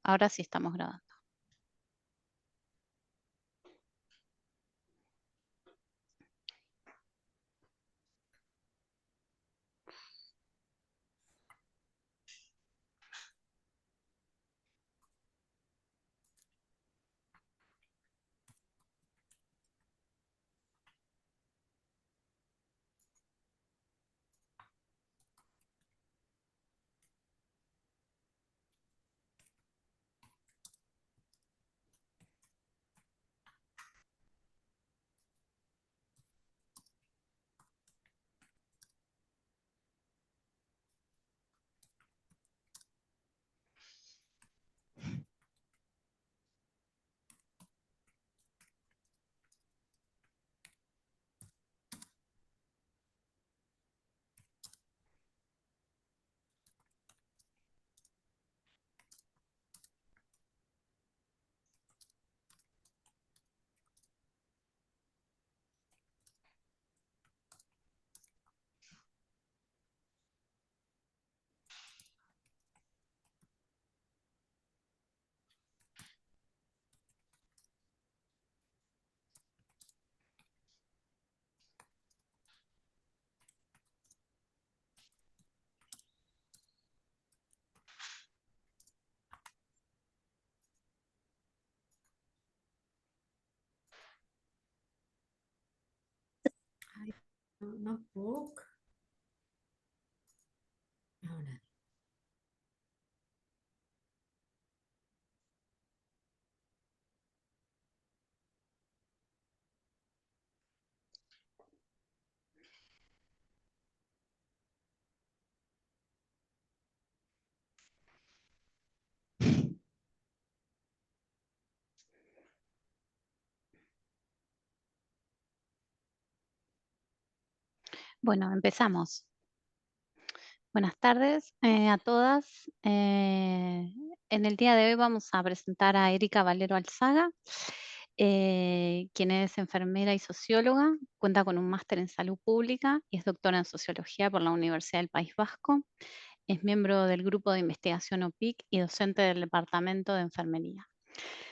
Ahora sí estamos grabando. Ai, no puc. Ara. Bueno, empezamos. Buenas tardes a todas. En el día de hoy vamos a presentar a Erika Valero Alzaga, quien es enfermera y socióloga, cuenta con un máster en salud pública y es doctora en sociología por la Universidad del País Vasco. Es miembro del grupo de investigación OPIC y docente del Departamento de Enfermería.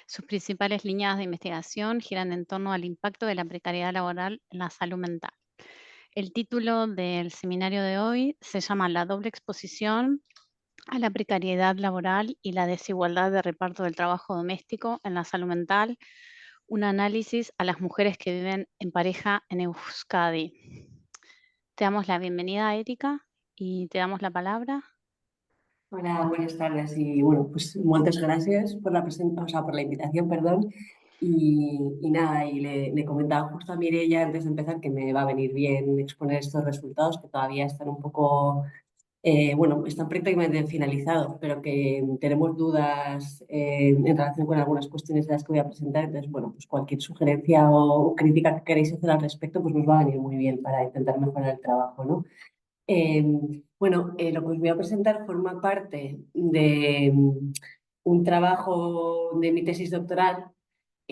Sus principales líneas de investigación giran en torno al impacto de la precariedad laboral en la salud mental. El título del seminario de hoy se llama La doble exposición a la precariedad laboral y la desigualdad de reparto del trabajo doméstico en la salud mental, un análisis a las mujeres que viven en pareja en Euskadi. Te damos la bienvenida, Erika, y te damos la palabra. Hola, buenas tardes y bueno, pues muchas gracias por la o sea, por la invitación, perdón. Y nada, y le comentaba justo a Mireia antes de empezar que me va a venir bien exponer estos resultados que todavía están un poco, bueno, están prácticamente finalizados, pero que tenemos dudas en relación con algunas cuestiones de las que voy a presentar. Entonces, bueno, pues cualquier sugerencia o crítica que queréis hacer al respecto, pues nos va a venir muy bien para intentar mejorar el trabajo, ¿no? Eh, lo que os voy a presentar forma parte de un trabajo de mi tesis doctoral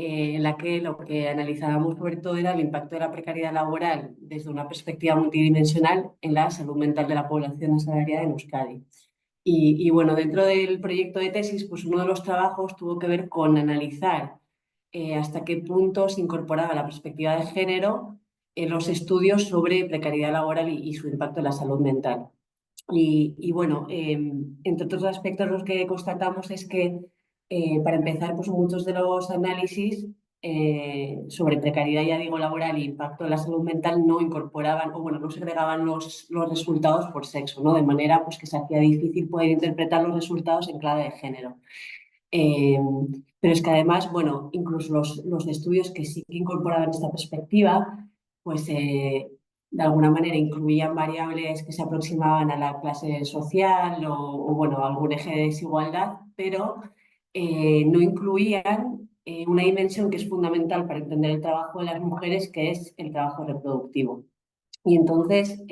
en la que lo que analizábamos sobre todo era el impacto de la precariedad laboral desde una perspectiva multidimensional en la salud mental de la población asalariada en Euskadi. Y bueno, dentro del proyecto de tesis, pues uno de los trabajos tuvo que ver con analizar hasta qué punto se incorporaba la perspectiva de género en los estudios sobre precariedad laboral y su impacto en la salud mental. Y bueno, entre otros aspectos los que constatamos es que, para empezar, pues muchos de los análisis sobre precariedad, ya digo, laboral e impacto en la salud mental no incorporaban, o bueno, no segregaban los resultados por sexo, ¿no? De manera pues, que se hacía difícil poder interpretar los resultados en clave de género. Eh, pero es que además, bueno, incluso los estudios que sí que incorporaban esta perspectiva, pues de alguna manera incluían variables que se aproximaban a la clase social o, bueno, algún eje de desigualdad, pero no incluían una dimensión que es fundamental para entender el trabajo de las mujeres, que es el trabajo reproductivo. Y entonces,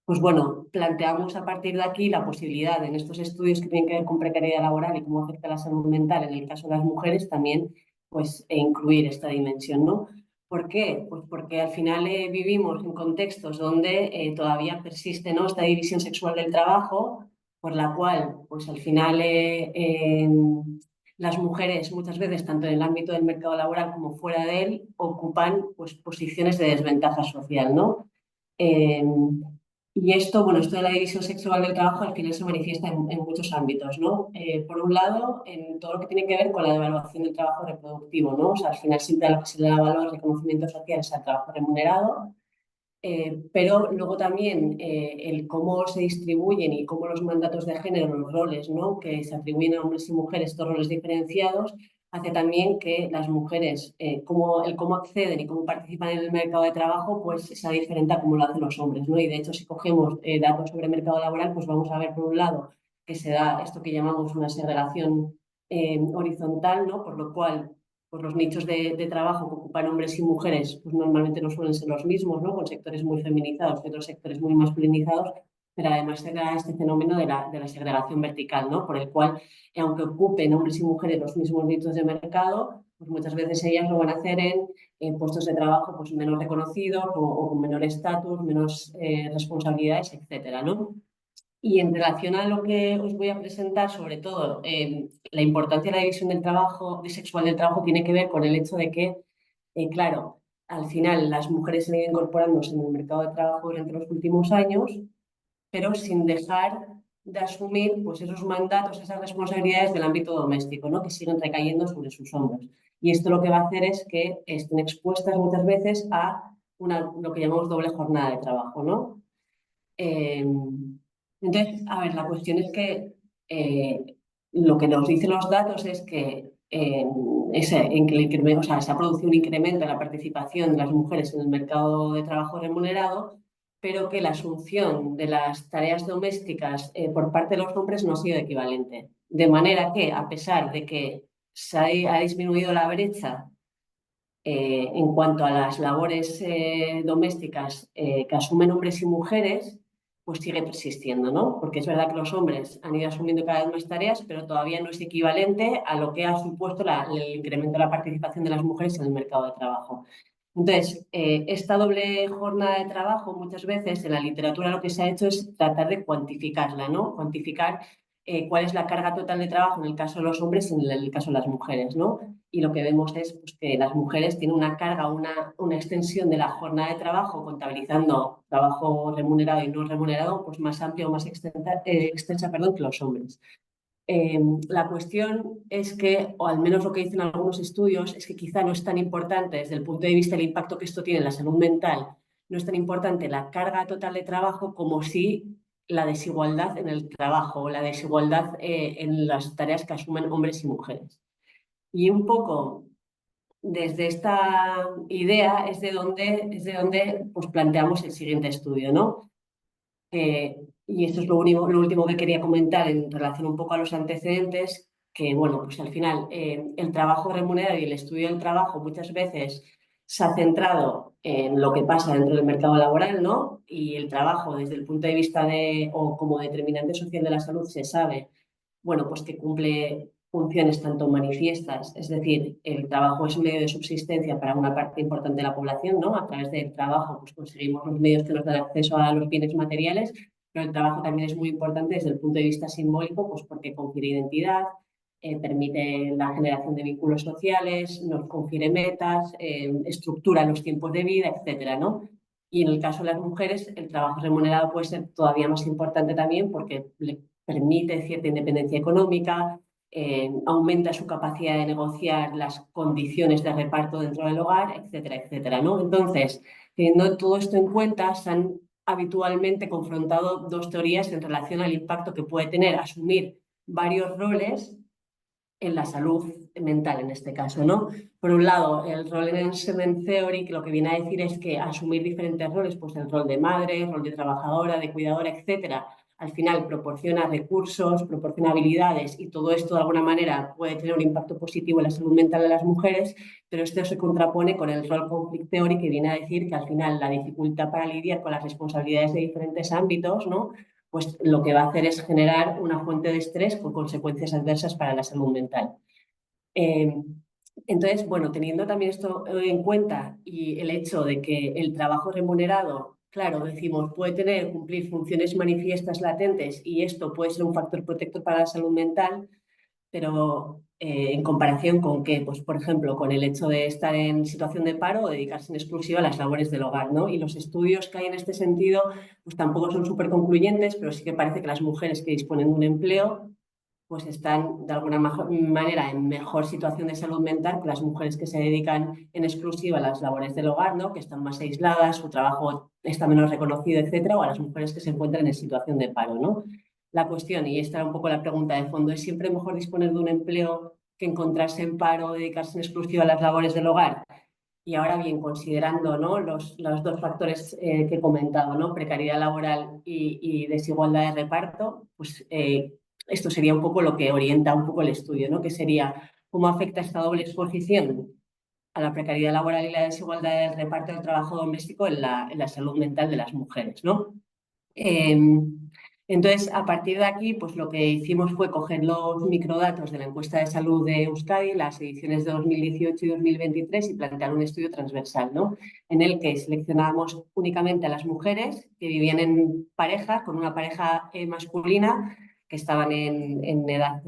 pues bueno, planteamos a partir de aquí la posibilidad en estos estudios que tienen que ver con precariedad laboral y cómo afecta la salud mental en el caso de las mujeres también, pues incluir esta dimensión, ¿no? ¿Por qué? Pues porque al final vivimos en contextos donde todavía persiste, ¿no?, esta división sexual del trabajo, por la cual, pues al final, las mujeres muchas veces, tanto en el ámbito del mercado laboral como fuera de él, ocupan pues, posiciones de desventaja social, ¿no? Eh, y esto, bueno, esto de la división sexual del trabajo al final se manifiesta en muchos ámbitos, ¿no? Por un lado, en todo lo que tiene que ver con la devaluación del trabajo reproductivo, ¿no? O sea, al final siempre a lo que se le da valor, reconocimiento social es al trabajo remunerado, pero luego también el cómo se distribuyen y cómo los mandatos de género, los roles, ¿no? Que se atribuyen a hombres y mujeres, estos roles diferenciados, hace también que las mujeres, el cómo acceden y cómo participan en el mercado de trabajo, pues sea diferente a cómo lo hacen los hombres, ¿no? Y de hecho, si cogemos datos sobre el mercado laboral, pues vamos a ver, por un lado, que se da esto que llamamos una segregación horizontal, ¿no? Por lo cual pues los nichos de trabajo que ocupan hombres y mujeres pues normalmente no suelen ser los mismos, ¿no? Con sectores muy feminizados y otros sectores muy masculinizados, pero además se da este fenómeno de la segregación vertical, ¿no? Por el cual, aunque ocupen hombres y mujeres los mismos nichos de mercado, pues muchas veces ellas lo van a hacer en puestos de trabajo pues, menos reconocidos o con menor estatus, menos responsabilidades, etcétera, ¿no? Y en relación a lo que os voy a presentar, sobre todo, la importancia de la división del trabajo, de sexual del trabajo, tiene que ver con el hecho de que, claro, al final las mujeres se han ido incorporándose en el mercado de trabajo durante los últimos años, pero sin dejar de asumir pues, esos mandatos, esas responsabilidades del ámbito doméstico, ¿no? Que siguen recayendo sobre sus hombros. Y esto lo que va a hacer es que estén expuestas muchas veces a lo que llamamos doble jornada de trabajo, ¿no? Eh, entonces, a ver, la cuestión es que lo que nos dicen los datos es que, en que o sea, se ha producido un incremento en la participación de las mujeres en el mercado de trabajo remunerado, pero que la asunción de las tareas domésticas por parte de los hombres no ha sido equivalente. De manera que, a pesar de que ha disminuido la brecha en cuanto a las labores domésticas que asumen hombres y mujeres, pues sigue persistiendo, ¿no? Porque es verdad que los hombres han ido asumiendo cada vez más tareas, pero todavía no es equivalente a lo que ha supuesto el incremento de la participación de las mujeres en el mercado de trabajo. Entonces, esta doble jornada de trabajo muchas veces en la literatura lo que se ha hecho es tratar de cuantificarla, ¿no? Cuantificar cuál es la carga total de trabajo en el caso de los hombres y en el caso de las mujeres, ¿no? Y lo que vemos es pues, que las mujeres tienen una carga, una extensión de la jornada de trabajo, contabilizando trabajo remunerado y no remunerado, pues más amplia o más extensa, perdón, que los hombres. La cuestión es que, o al menos lo que dicen algunos estudios, es que quizá no es tan importante desde el punto de vista del impacto que esto tiene en la salud mental, no es tan importante la carga total de trabajo como si la desigualdad en el trabajo o la desigualdad en las tareas que asumen hombres y mujeres. Y un poco desde esta idea es de donde pues, planteamos el siguiente estudio, ¿no? Y esto es lo último que quería comentar en relación un poco a los antecedentes, que bueno, pues al final el trabajo remunerado y el estudio del trabajo muchas veces se ha centrado en lo que pasa dentro del mercado laboral, ¿no? Y el trabajo desde el punto de vista o como determinante social de la salud se sabe bueno, pues que cumple funciones tanto manifiestas, es decir, el trabajo es un medio de subsistencia para una parte importante de la población, ¿no? A través del trabajo pues conseguimos los medios que nos dan acceso a los bienes materiales, pero el trabajo también es muy importante desde el punto de vista simbólico, pues porque confiere identidad, permite la generación de vínculos sociales, nos confiere metas, estructura los tiempos de vida, etcétera, ¿no? Y en el caso de las mujeres, el trabajo remunerado puede ser todavía más importante también porque le permite cierta independencia económica, aumenta su capacidad de negociar las condiciones de reparto dentro del hogar, etcétera, etcétera, ¿no? Entonces, teniendo todo esto en cuenta, se han habitualmente confrontado dos teorías en relación al impacto que puede tener asumir varios roles en la salud mental en este caso, ¿no? Por un lado, el rol en Seven Theory, que lo que viene a decir es que asumir diferentes roles, pues el rol de madre, rol de trabajadora, de cuidadora, etcétera, al final proporciona recursos, proporciona habilidades y todo esto de alguna manera puede tener un impacto positivo en la salud mental de las mujeres, pero esto se contrapone con el rol conflict theory que viene a decir que al final la dificultad para lidiar con las responsabilidades de diferentes ámbitos, ¿no? Pues lo que va a hacer es generar una fuente de estrés con consecuencias adversas para la salud mental. Eh, entonces, bueno, teniendo también esto en cuenta y el hecho de que el trabajo remunerado claro, decimos, puede cumplir funciones manifiestas latentes y esto puede ser un factor protector para la salud mental, pero ¿en comparación con qué? Pues, por ejemplo, con el hecho de estar en situación de paro o dedicarse en exclusiva a las labores del hogar, ¿no? Y los estudios que hay en este sentido, pues tampoco son súper concluyentes, pero sí que parece que las mujeres que disponen de un empleo pues están de alguna manera en mejor situación de salud mental que las mujeres que se dedican en exclusiva a las labores del hogar, ¿no? Que están más aisladas, su trabajo está menos reconocido, etcétera, o a las mujeres que se encuentran en situación de paro, ¿no? La cuestión, y esta era un poco la pregunta de fondo, ¿es siempre mejor disponer de un empleo que encontrarse en paro o dedicarse en exclusiva a las labores del hogar? Y ahora bien, considerando, ¿no?, los dos factores que he comentado, ¿no?, precariedad laboral y desigualdad de reparto, pues esto sería un poco lo que orienta un poco el estudio, ¿no?, que sería cómo afecta esta doble exposición a la precariedad laboral y la desigualdad del reparto del trabajo doméstico en la salud mental de las mujeres, ¿no? Eh, entonces, a partir de aquí, pues lo que hicimos fue coger los microdatos de la encuesta de salud de Euskadi, las ediciones de 2018 y 2023, y plantear un estudio transversal, ¿no? En el que seleccionábamos únicamente a las mujeres que vivían en pareja, con una pareja masculina, que estaban en edad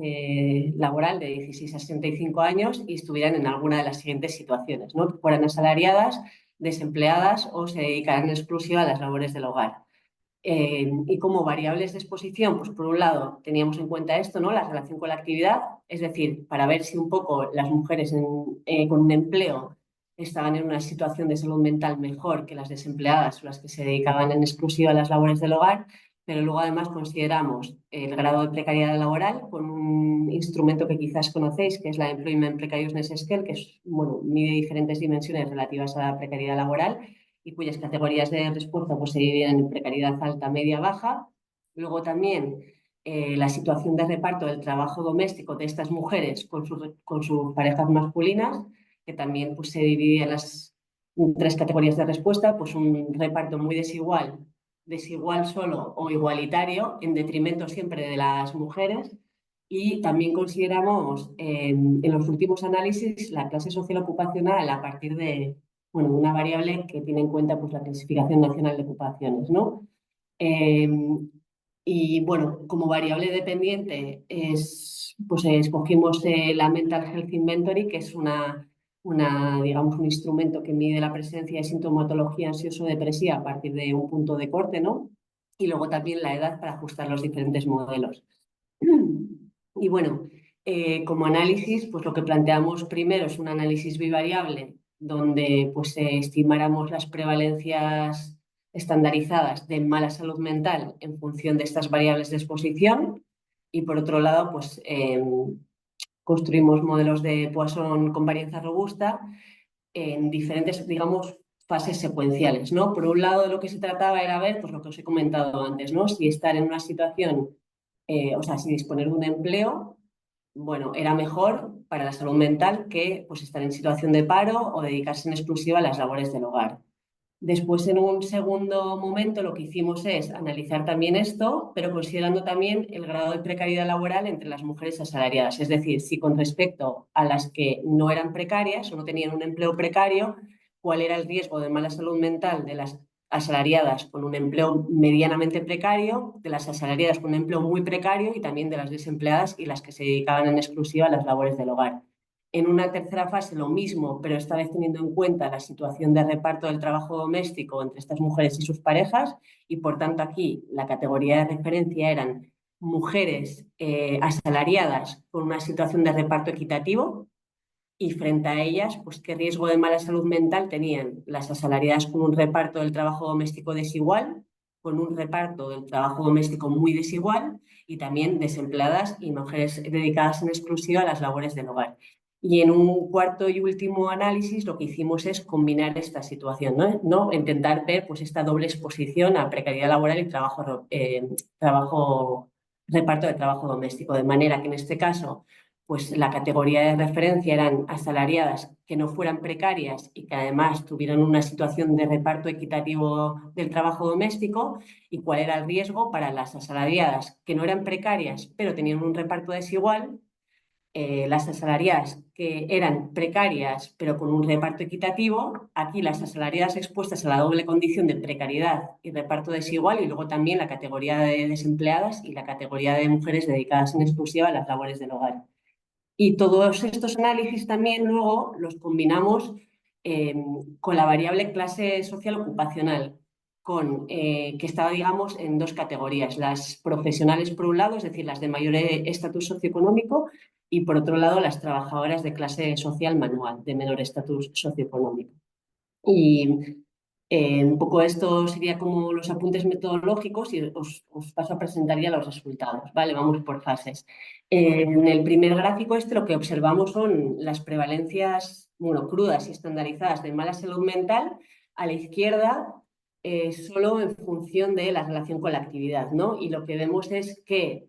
laboral de 16 a 65 años y estuvieran en alguna de las siguientes situaciones, ¿no? Que fueran asalariadas, desempleadas o se dedicaran en exclusiva a las labores del hogar. Y como variables de exposición, pues por un lado teníamos en cuenta esto, ¿no? La relación con la actividad, es decir, para ver si un poco las mujeres con un empleo estaban en una situación de salud mental mejor que las desempleadas o las que se dedicaban en exclusiva a las labores del hogar, pero luego además consideramos el grado de precariedad laboral con un instrumento que quizás conocéis, que es la Employment Precariousness Scale, que es, bueno, mide diferentes dimensiones relativas a la precariedad laboral y cuyas categorías de respuesta pues, se dividen en precariedad alta, media, baja. Luego también la situación de reparto del trabajo doméstico de estas mujeres con sus parejas masculinas, que también pues, se divide en las tres categorías de respuesta, pues un reparto muy desigual, desigual solo o igualitario, en detrimento siempre de las mujeres. Y también consideramos en los últimos análisis la clase social ocupacional a partir de, bueno, una variable que tiene en cuenta pues, la clasificación nacional de ocupaciones, ¿no? Eh, y bueno, como variable dependiente pues escogimos la Mental Health Inventory, que es digamos, un instrumento que mide la presencia de sintomatología ansioso-depresiva a partir de un punto de corte, ¿no? Y luego también la edad para ajustar los diferentes modelos. Y bueno, como análisis, pues lo que planteamos primero es un análisis bivariable, donde pues estimáramos las prevalencias estandarizadas de mala salud mental en función de estas variables de exposición. Y por otro lado, pues construimos modelos de Poisson con varianza robusta en diferentes, digamos, fases secuenciales, ¿no? Por un lado, lo que se trataba era ver, pues lo que os he comentado antes, ¿no? Si estar en una situación, o sea, si disponer de un empleo, bueno, era mejor para la salud mental que pues, estar en situación de paro o dedicarse en exclusiva a las labores del hogar. Después, en un segundo momento, lo que hicimos es analizar también esto, pero considerando también el grado de precariedad laboral entre las mujeres asalariadas. Es decir, si con respecto a las que no eran precarias o no tenían un empleo precario, cuál era el riesgo de mala salud mental de las asalariadas con un empleo medianamente precario, de las asalariadas con un empleo muy precario y también de las desempleadas y las que se dedicaban en exclusiva a las labores del hogar. En una tercera fase lo mismo, pero esta vez teniendo en cuenta la situación de reparto del trabajo doméstico entre estas mujeres y sus parejas, y por tanto aquí la categoría de referencia eran mujeres asalariadas con una situación de reparto equitativo, y frente a ellas, pues qué riesgo de mala salud mental tenían las asalariadas con un reparto del trabajo doméstico desigual, con un reparto del trabajo doméstico muy desigual, y también desempleadas y mujeres dedicadas en exclusiva a las labores del hogar. Y en un cuarto y último análisis lo que hicimos es combinar esta situación, ¿no? Intentar ver pues, esta doble exposición a precariedad laboral y reparto de trabajo doméstico, de manera que en este caso pues la categoría de referencia eran asalariadas que no fueran precarias y que además tuvieran una situación de reparto equitativo del trabajo doméstico, y cuál era el riesgo para las asalariadas que no eran precarias pero tenían un reparto desigual, las asalariadas que eran precarias pero con un reparto equitativo, aquí las asalariadas expuestas a la doble condición de precariedad y reparto desigual, y luego también la categoría de desempleadas y la categoría de mujeres dedicadas en exclusiva a las labores del hogar. Y todos estos análisis también luego los combinamos eh, con la variable clase social ocupacional, que estaba, digamos, en dos categorías: las profesionales por un lado, es decir, las de mayor estatus socioeconómico, y por otro lado las trabajadoras de clase social manual, de menor estatus socioeconómico. Y un poco esto sería como los apuntes metodológicos, y os paso a presentar ya los resultados. Vale, vamos por fases. En el primer gráfico lo que observamos son las prevalencias, bueno, crudas y estandarizadas de mala salud mental. A la izquierda, solo en función de la relación con la actividad, ¿no? Y lo que vemos es que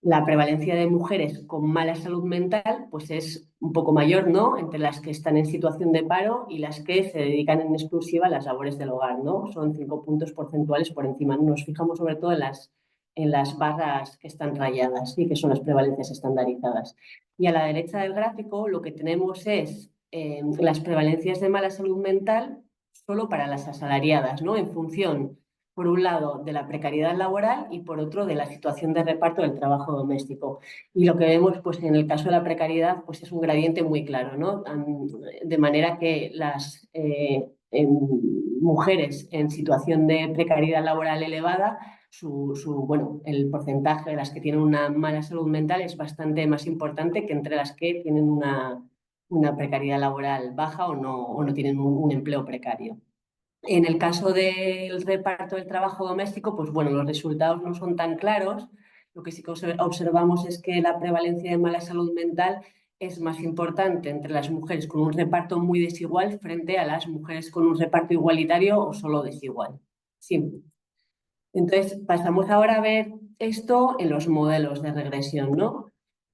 la prevalencia de mujeres con mala salud mental pues es un poco mayor, ¿no? Entre las que están en situación de paro y las que se dedican en exclusiva a las labores del hogar, ¿no? Son 5 puntos porcentuales por encima. Nos fijamos sobre todo en las barras que están rayadas y que son las prevalencias estandarizadas. Y a la derecha del gráfico lo que tenemos es las prevalencias de mala salud mental solo para las asalariadas, ¿no? En función, por un lado, de la precariedad laboral y por otro, de la situación de reparto del trabajo doméstico. Y lo que vemos, pues, en el caso de la precariedad, pues es un gradiente muy claro, ¿no? De manera que las mujeres en situación de precariedad laboral elevada, bueno, el porcentaje de las que tienen una mala salud mental es bastante más importante que entre las que tienen una precariedad laboral baja o no tienen un empleo precario. En el caso del reparto del trabajo doméstico, pues bueno, los resultados no son tan claros. Lo que sí que observamos es que la prevalencia de mala salud mental es más importante entre las mujeres con un reparto muy desigual frente a las mujeres con un reparto igualitario o solo desigual. Sí. Entonces, pasamos ahora a ver esto en los modelos de regresión, ¿no?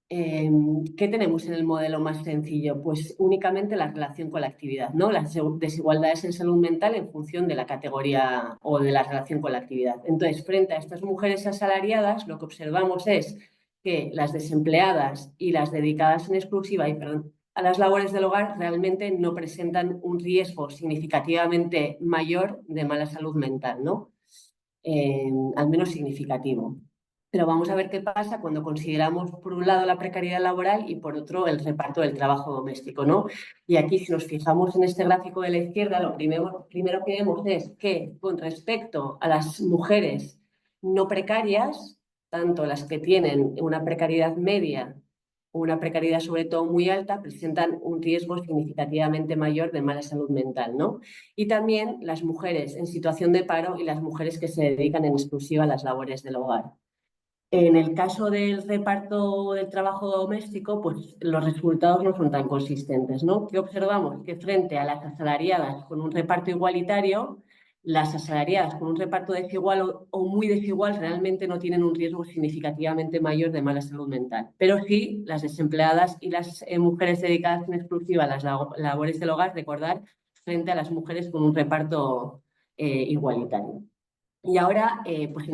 ¿Qué tenemos en el modelo más sencillo? Pues únicamente la relación con la actividad, ¿no? Las desigualdades en salud mental en función de la categoría o de la relación con la actividad. Entonces, frente a estas mujeres asalariadas, lo que observamos es que las desempleadas y las dedicadas en exclusiva a las labores del hogar realmente no presentan un riesgo significativamente mayor de mala salud mental, ¿no? Al menos significativo. Pero vamos a ver qué pasa cuando consideramos, por un lado, la precariedad laboral y, por otro, el reparto del trabajo doméstico, ¿no? Y aquí, si nos fijamos en este gráfico de la izquierda, lo primero que vemos es que, con respecto a las mujeres no precarias, tanto las que tienen una precariedad media o una precariedad sobre todo muy alta, presentan un riesgo significativamente mayor de mala salud mental, ¿no? Y también las mujeres en situación de paro y las mujeres que se dedican en exclusiva a las labores del hogar. En el caso del reparto del trabajo doméstico, pues los resultados no son tan consistentes, ¿no? ¿Qué observamos? Que frente a las asalariadas con un reparto igualitario, las asalariadas con un reparto desigual o muy desigual realmente no tienen un riesgo significativamente mayor de mala salud mental. Pero sí, las desempleadas y las mujeres dedicadas en exclusiva a las labores del hogar, recordar, frente a las mujeres con un reparto igualitario. Y ahora, pues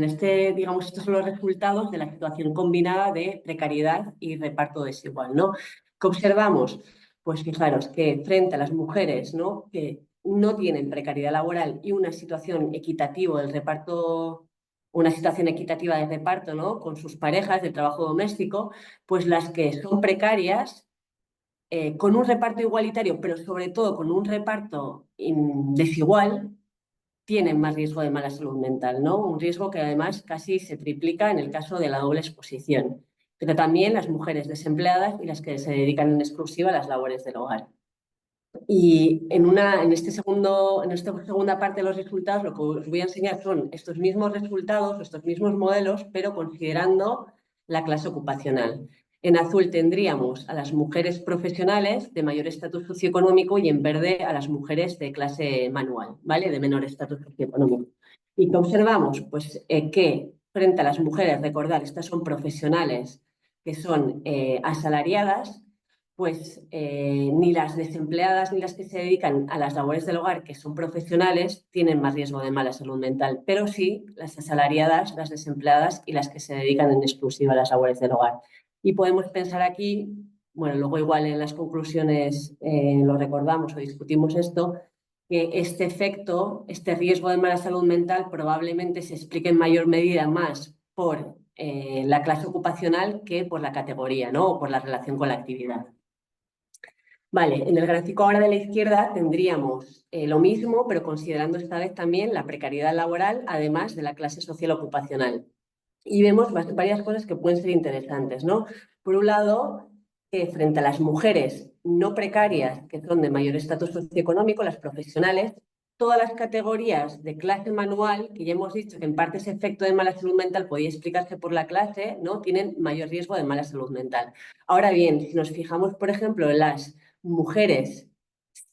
digamos, estos son los resultados de la situación combinada de precariedad y reparto desigual, ¿no? ¿Qué observamos? Pues fijaros que frente a las mujeres, ¿no?, que no tienen precariedad laboral y una situación equitativa del reparto, una situación equitativa de reparto, ¿no?, con sus parejas de trabajo doméstico, pues las que son precarias, con un reparto igualitario, pero sobre todo con un reparto desigual, tienen más riesgo de mala salud mental, ¿no? Un riesgo que además casi se triplica en el caso de la doble exposición. Pero también las mujeres desempleadas y las que se dedican en exclusiva a las labores del hogar. Y en esta segunda parte de los resultados, lo que os voy a enseñar son estos mismos resultados, estos mismos modelos, pero considerando la clase ocupacional. En azul tendríamos a las mujeres profesionales de mayor estatus socioeconómico y en verde a las mujeres de clase manual, ¿vale?, de menor estatus socioeconómico. ¿Y qué observamos? Pues que frente a las mujeres, recordar, estas son profesionales que son asalariadas, pues ni las desempleadas ni las que se dedican a las labores del hogar, que son profesionales, tienen más riesgo de mala salud mental, pero sí las asalariadas, las desempleadas y las que se dedican en exclusiva a las labores del hogar. Y podemos pensar aquí, bueno, luego igual en las conclusiones lo recordamos o discutimos esto, que este efecto, este riesgo de mala salud mental probablemente se explique en mayor medida más por la clase ocupacional que por la categoría, ¿no? O por la relación con la actividad. Vale, en el gráfico ahora de la izquierda tendríamos lo mismo, pero considerando esta vez también la precariedad laboral, además de la clase social ocupacional. Y vemos varias cosas que pueden ser interesantes, ¿no? Por un lado, que frente a las mujeres no precarias, que son de mayor estatus socioeconómico, las profesionales, todas las categorías de clase manual, que ya hemos dicho que en parte ese efecto de mala salud mental podía explicarse por la clase, ¿no? Tienen mayor riesgo de mala salud mental. Ahora bien, si nos fijamos, por ejemplo, en las mujeres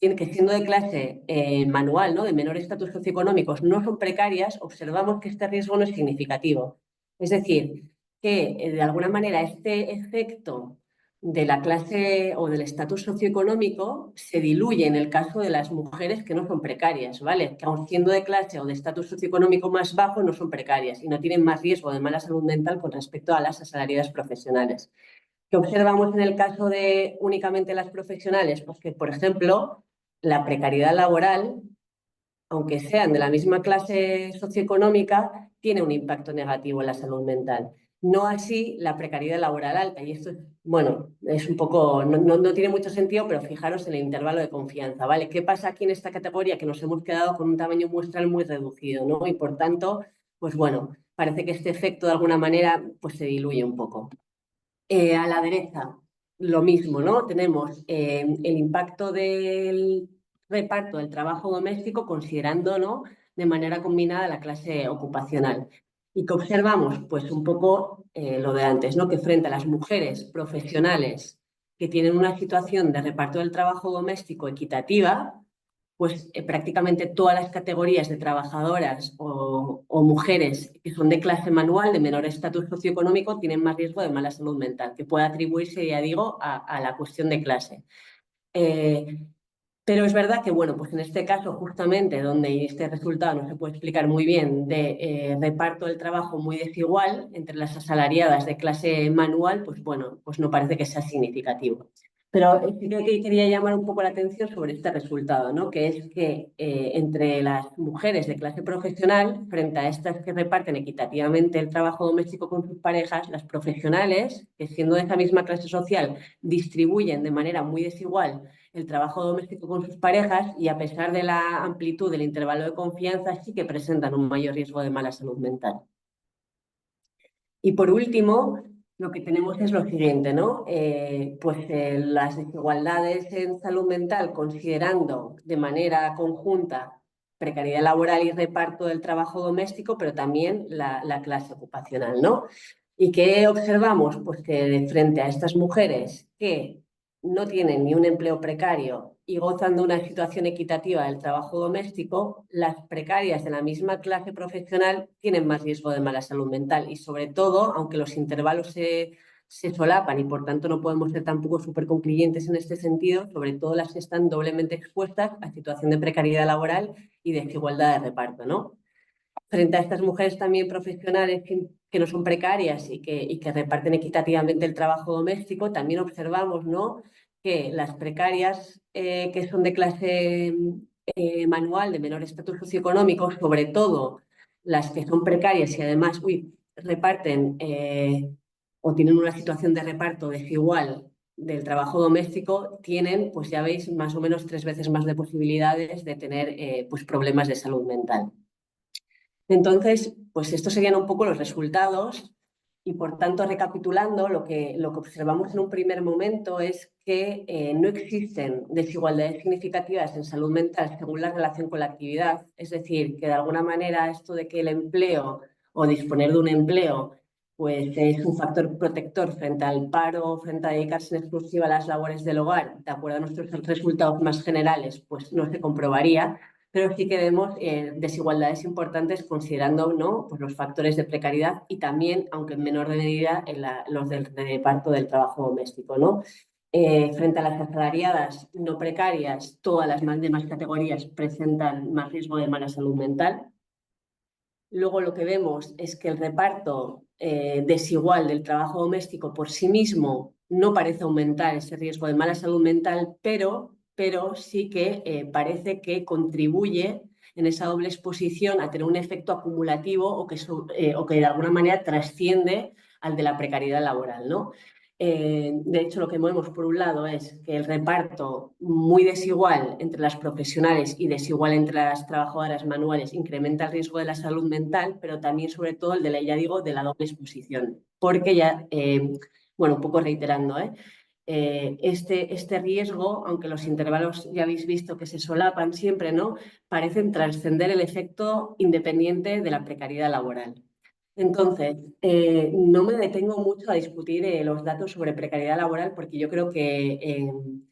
que siendo de clase manual, ¿no? De menor estatus socioeconómicos, no son precarias, observamos que este riesgo no es significativo. Es decir, que de alguna manera este efecto de la clase o del estatus socioeconómico se diluye en el caso de las mujeres que no son precarias, ¿vale? Que aun siendo de clase o de estatus socioeconómico más bajo no son precarias y no tienen más riesgo de mala salud mental con respecto a las asalariadas profesionales. ¿Qué observamos en el caso de únicamente las profesionales? Pues que, por ejemplo, la precariedad laboral, aunque sean de la misma clase socioeconómica, tiene un impacto negativo en la salud mental. No así la precariedad laboral alta. Y esto, bueno, es un poco, no tiene mucho sentido, pero fijaros en el intervalo de confianza, ¿vale? ¿Qué pasa aquí en esta categoría? Que nos hemos quedado con un tamaño muestral muy reducido, ¿no? Y por tanto, pues bueno, parece que este efecto de alguna manera pues se diluye un poco. A la derecha, lo mismo, ¿no? Tenemos el impacto del reparto del trabajo doméstico considerando, ¿no? De manera combinada la clase ocupacional. ¿Y qué observamos? Pues un poco lo de antes, ¿no? Que frente a las mujeres profesionales que tienen una situación de reparto del trabajo doméstico equitativa, pues prácticamente todas las categorías de trabajadoras o mujeres que son de clase manual, de menor estatus socioeconómico, tienen más riesgo de mala salud mental, que puede atribuirse, ya digo, a la cuestión de clase. Eh, pero es verdad que, bueno, pues en este caso, justamente donde este resultado no se puede explicar muy bien, de reparto del trabajo muy desigual entre las asalariadas de clase manual, pues bueno, pues no parece que sea significativo. Pero sí que quería llamar un poco la atención sobre este resultado, ¿no? Que es que entre las mujeres de clase profesional, frente a estas que reparten equitativamente el trabajo doméstico con sus parejas, las profesionales, que siendo de esa misma clase social, distribuyen de manera muy desigual el trabajo doméstico con sus parejas y a pesar de la amplitud del intervalo de confianza sí que presentan un mayor riesgo de mala salud mental. Y por último, lo que tenemos es lo siguiente, ¿no? Las desigualdades en salud mental, considerando de manera conjunta precariedad laboral y reparto del trabajo doméstico, pero también la clase ocupacional, ¿no? ¿Y qué observamos? Pues que de frente a estas mujeres que no tienen ni un empleo precario y gozan de una situación equitativa del trabajo doméstico, las precarias de la misma clase profesional tienen más riesgo de mala salud mental y sobre todo, aunque los intervalos se solapan y por tanto no podemos ser tampoco súper concluyentes en este sentido, sobre todo las que están doblemente expuestas a situación de precariedad laboral y desigualdad de reparto, ¿no? Frente a estas mujeres también profesionales que no son precarias y que reparten equitativamente el trabajo doméstico, también observamos, ¿no? Que las precarias que son de clase manual, de menor estatus socioeconómico, sobre todo las que son precarias y además reparten o tienen una situación de reparto desigual del trabajo doméstico, tienen, pues ya veis, más o menos 3 veces más de posibilidades de tener pues problemas de salud mental. Entonces, pues estos serían un poco los resultados y por tanto, recapitulando, lo que observamos en un primer momento es que no existen desigualdades significativas en salud mental según la relación con la actividad, es decir, que de alguna manera esto de que el empleo o disponer de un empleo pues es un factor protector frente al paro, frente a dedicarse en exclusiva a las labores del hogar, de acuerdo a nuestros resultados más generales, pues no se comprobaría, pero sí que vemos desigualdades importantes considerando, ¿no? Pues los factores de precariedad y también, aunque en menor medida, los del reparto del trabajo doméstico, ¿no? Frente a las asalariadas no precarias, todas las demás categorías presentan más riesgo de mala salud mental. Luego lo que vemos es que el reparto desigual del trabajo doméstico por sí mismo no parece aumentar ese riesgo de mala salud mental, pero sí que parece que contribuye en esa doble exposición a tener un efecto acumulativo o que de alguna manera trasciende al de la precariedad laboral, ¿no? De hecho, lo que vemos por un lado es que el reparto muy desigual entre las profesionales y desigual entre las trabajadoras manuales incrementa el riesgo de la salud mental, pero también, sobre todo, el de la, ya digo, de la doble exposición. Porque ya, bueno, un poco reiterando, este riesgo, aunque los intervalos ya habéis visto que se solapan siempre, ¿no? Parecen trascender el efecto independiente de la precariedad laboral. Entonces, no me detengo mucho a discutir los datos sobre precariedad laboral porque yo creo que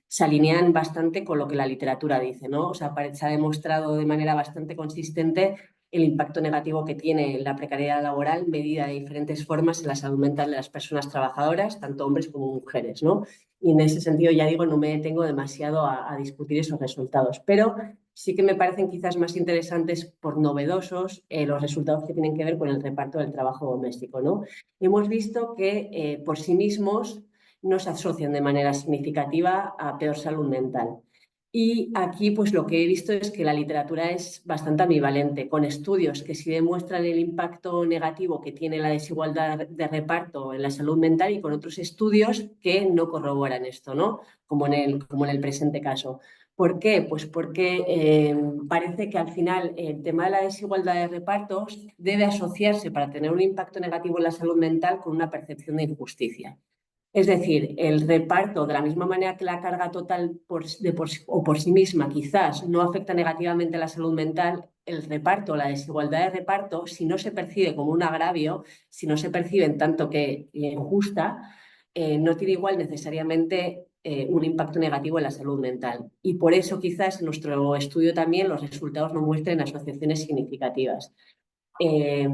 se alinean bastante con lo que la literatura dice, ¿no? O sea, se ha demostrado de manera bastante consistente el impacto negativo que tiene la precariedad laboral medida de diferentes formas en la salud mental de las personas trabajadoras, tanto hombres como mujeres, ¿no? Y en ese sentido, ya digo, no me detengo demasiado a discutir esos resultados, pero sí que me parecen quizás más interesantes por novedosos los resultados que tienen que ver con el reparto del trabajo doméstico, ¿no? Hemos visto que por sí mismos no se asocian de manera significativa a peor salud mental. Y aquí pues lo que he visto es que la literatura es bastante ambivalente, con estudios que sí demuestran el impacto negativo que tiene la desigualdad de reparto en la salud mental y con otros estudios que no corroboran esto, ¿no? Como en el presente caso. ¿Por qué? Pues porque parece que al final el tema de la desigualdad de repartos debe asociarse para tener un impacto negativo en la salud mental con una percepción de injusticia. Es decir, el reparto, de la misma manera que la carga total o por sí misma quizás no afecta negativamente a la salud mental, el reparto, la desigualdad de reparto, si no se percibe como un agravio, si no se percibe en tanto que injusta, no tiene igual necesariamente un impacto negativo en la salud mental. Y por eso quizás en nuestro estudio también los resultados no muestren asociaciones significativas. Eh,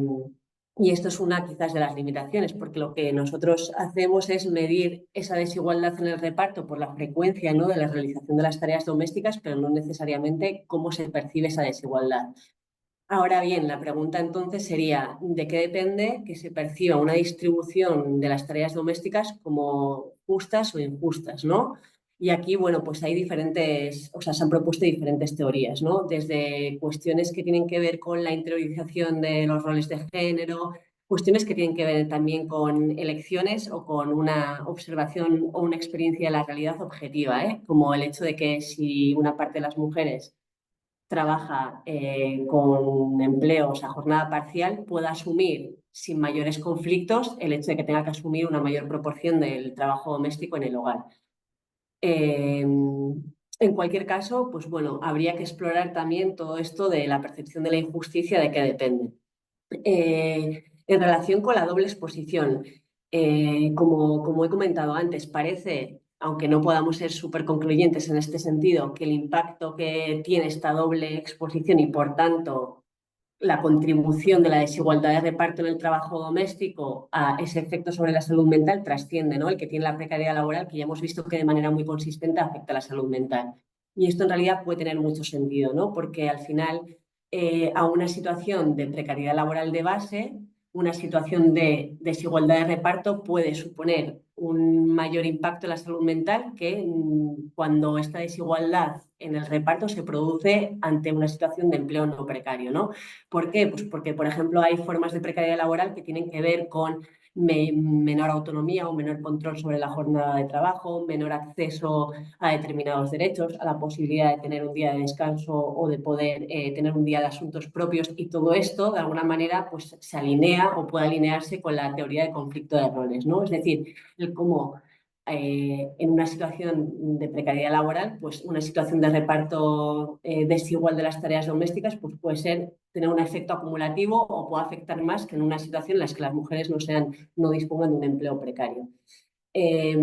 y esto es una quizás de las limitaciones, porque lo que nosotros hacemos es medir esa desigualdad en el reparto por la frecuencia, ¿no?, de la realización de las tareas domésticas, pero no necesariamente cómo se percibe esa desigualdad. Ahora bien, la pregunta entonces sería, ¿de qué depende que se perciba una distribución de las tareas domésticas como justas o injustas, ¿no? Y aquí, bueno, pues hay diferentes, o sea, se han propuesto diferentes teorías, ¿no? Desde cuestiones que tienen que ver con la interiorización de los roles de género, cuestiones que tienen que ver también con elecciones o con una observación o una experiencia de la realidad objetiva, ¿eh? Como el hecho de que si una parte de las mujeres trabaja con empleos a jornada parcial pueda asumir sin mayores conflictos el hecho de que tenga que asumir una mayor proporción del trabajo doméstico en el hogar. En cualquier caso, pues bueno, habría que explorar también todo esto de la percepción de la injusticia, de qué depende. En relación con la doble exposición, como he comentado antes, parece, aunque no podamos ser súper concluyentes en este sentido, que el impacto que tiene esta doble exposición y, por tanto, la contribución de la desigualdad de reparto en el trabajo doméstico a ese efecto sobre la salud mental trasciende, ¿no?, el que tiene la precariedad laboral, que ya hemos visto que de manera muy consistente afecta a la salud mental. Y esto en realidad puede tener mucho sentido, ¿no?, porque al final a una situación de precariedad laboral de base, una situación de desigualdad de reparto puede suponer un mayor impacto en la salud mental que cuando esta desigualdad en el reparto se produce ante una situación de empleo no precario, ¿no? ¿Por qué? Pues porque, por ejemplo, hay formas de precariedad laboral que tienen que ver con menor autonomía o menor control sobre la jornada de trabajo, menor acceso a determinados derechos, a la posibilidad de tener un día de descanso o de poder tener un día de asuntos propios, y todo esto, de alguna manera, pues se alinea o puede alinearse con la teoría de conflicto de roles, ¿no? Es decir, el cómo en una situación de precariedad laboral, pues una situación de reparto desigual de las tareas domésticas, pues puede ser tener un efecto acumulativo o puede afectar más que en una situación en la que las mujeres no dispongan de un empleo precario. Eh,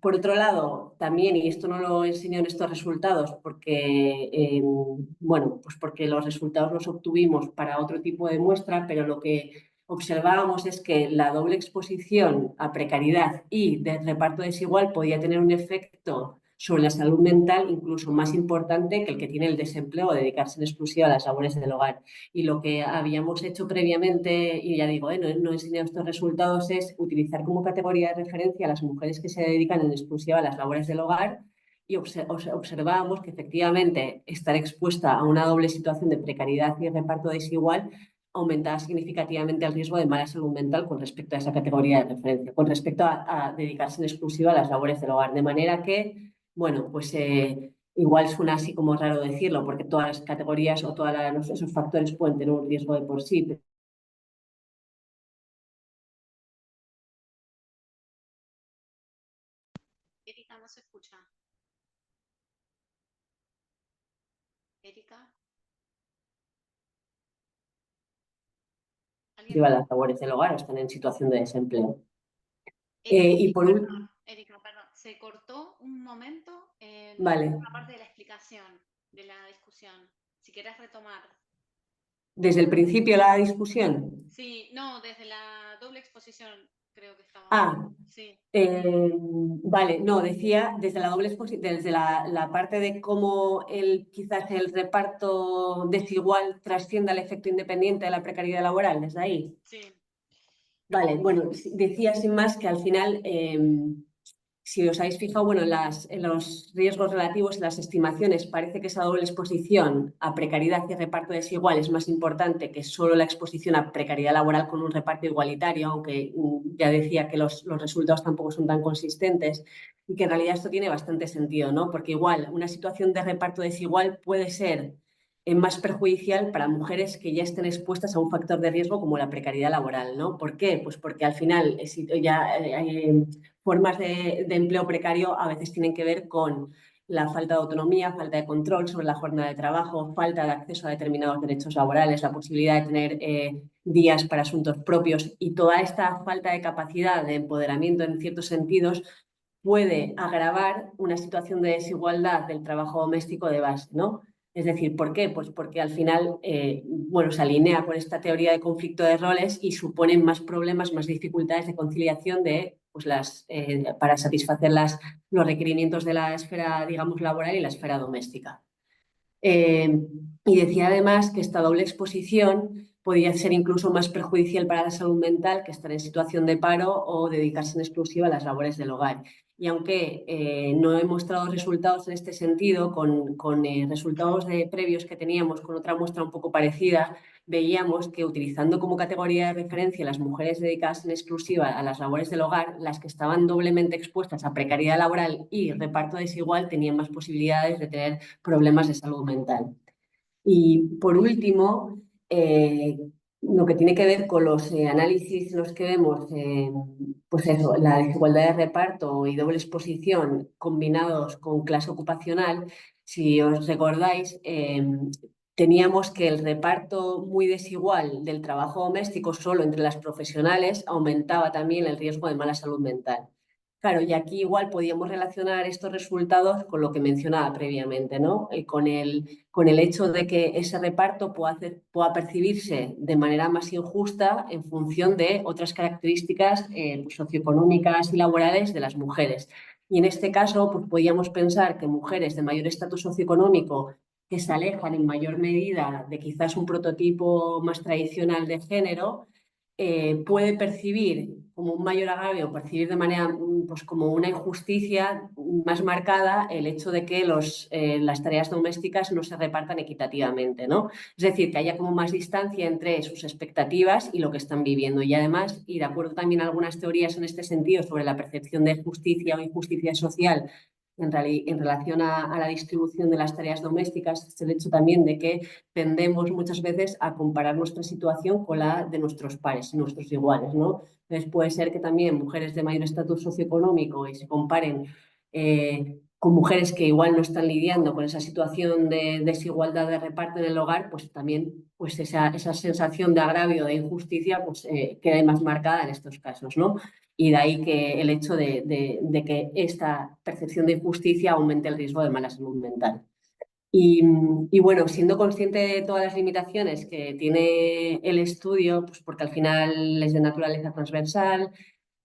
por otro lado, también, y esto no lo enseño en estos resultados porque, bueno, pues porque los resultados los obtuvimos para otro tipo de muestra, pero lo que observábamos es que la doble exposición a precariedad y de reparto desigual podía tener un efecto sobre la salud mental, incluso más importante que el que tiene el desempleo o dedicarse en exclusiva a las labores del hogar. Y lo que habíamos hecho previamente, y ya digo, no he enseñado estos resultados, es utilizar como categoría de referencia a las mujeres que se dedican en exclusiva a las labores del hogar y observábamos que efectivamente estar expuesta a una doble situación de precariedad y reparto desigual aumentaba significativamente el riesgo de mala salud mental con respecto a esa categoría de referencia, con respecto a dedicarse en exclusiva a las labores del hogar. De manera que, bueno, pues igual suena así como raro decirlo, porque todas las categorías o todos esos factores pueden tener un riesgo de por sí. Erika, no se escucha. Erika, ¿alguien A más? las labores del hogar o están en situación de desempleo. Erika, Y por perdón, un, Erika, perdón. Se cortó un momento en vale, una parte de la explicación de la discusión. Si querés retomar. desde el principio la discusión. Sí, no, desde la doble exposición creo que estábamos. Ah, Sí, vale, no, decía desde la doble desde la parte de cómo quizás el reparto desigual trascienda el efecto independiente de la precariedad laboral, desde ahí. sí, Vale, bueno, decía sin más que al final, si os habéis fijado, bueno, en los riesgos relativos, en las estimaciones, parece que esa doble exposición a precariedad y reparto desigual es más importante que solo la exposición a precariedad laboral con un reparto igualitario, aunque ya decía que los resultados tampoco son tan consistentes y que en realidad esto tiene bastante sentido, ¿no? Porque igual una situación de reparto desigual puede ser más perjudicial para mujeres que ya estén expuestas a un factor de riesgo como la precariedad laboral, ¿no? ¿Por qué? Pues porque al final si ya hay formas de empleo precario a veces tienen que ver con la falta de autonomía, falta de control sobre la jornada de trabajo, falta de acceso a determinados derechos laborales, la posibilidad de tener días para asuntos propios y toda esta falta de capacidad de empoderamiento en ciertos sentidos puede agravar una situación de desigualdad del trabajo doméstico de base, ¿no? Es decir, ¿por qué? Pues porque al final, bueno, se alinea con esta teoría de conflicto de roles y suponen más problemas, más dificultades de conciliación pues para satisfacer los requerimientos de la esfera, digamos, laboral y la esfera doméstica. Eh, y decía además que esta doble exposición podía ser incluso más perjudicial para la salud mental que estar en situación de paro o dedicarse en exclusiva a las labores del hogar. Y aunque no he mostrado resultados en este sentido, con resultados previos que teníamos con otra muestra un poco parecida, veíamos que utilizando como categoría de referencia las mujeres dedicadas en exclusiva a las labores del hogar, las que estaban doblemente expuestas a precariedad laboral y reparto desigual tenían más posibilidades de tener problemas de salud mental. Y por último, lo que tiene que ver con los análisis en los que vemos, pues eso, la desigualdad de reparto y doble exposición combinados con clase ocupacional, si os recordáis, teníamos que el reparto muy desigual del trabajo doméstico solo entre las profesionales aumentaba también el riesgo de mala salud mental. Claro, y aquí igual podíamos relacionar estos resultados con lo que mencionaba previamente, ¿no? Con el hecho de que ese reparto pueda percibirse de manera más injusta en función de otras características pues, socioeconómicas y laborales de las mujeres. Y en este caso, pues podíamos pensar que mujeres de mayor estatus socioeconómico que se alejan en mayor medida de quizás un prototipo más tradicional de género, puede percibir como un mayor agravio, percibir de manera pues como una injusticia más marcada el hecho de que las tareas domésticas no se repartan equitativamente, ¿no? Es decir, que haya como más distancia entre sus expectativas y lo que están viviendo. Y además, y de acuerdo también a algunas teorías en este sentido sobre la percepción de justicia o injusticia social, en relación a la distribución de las tareas domésticas, es el hecho también de que tendemos muchas veces a comparar nuestra situación con la de nuestros pares, nuestros iguales, ¿no? Entonces puede ser que también mujeres de mayor estatus socioeconómico y se comparen con mujeres que igual no están lidiando con esa situación de desigualdad de reparto en el hogar, pues también pues esa sensación de agravio, de injusticia, pues queda más marcada en estos casos, ¿no? Y de ahí que el hecho de que esta percepción de injusticia aumente el riesgo de mala salud mental. Y bueno, siendo consciente de todas las limitaciones que tiene el estudio, pues porque al final es de naturaleza transversal,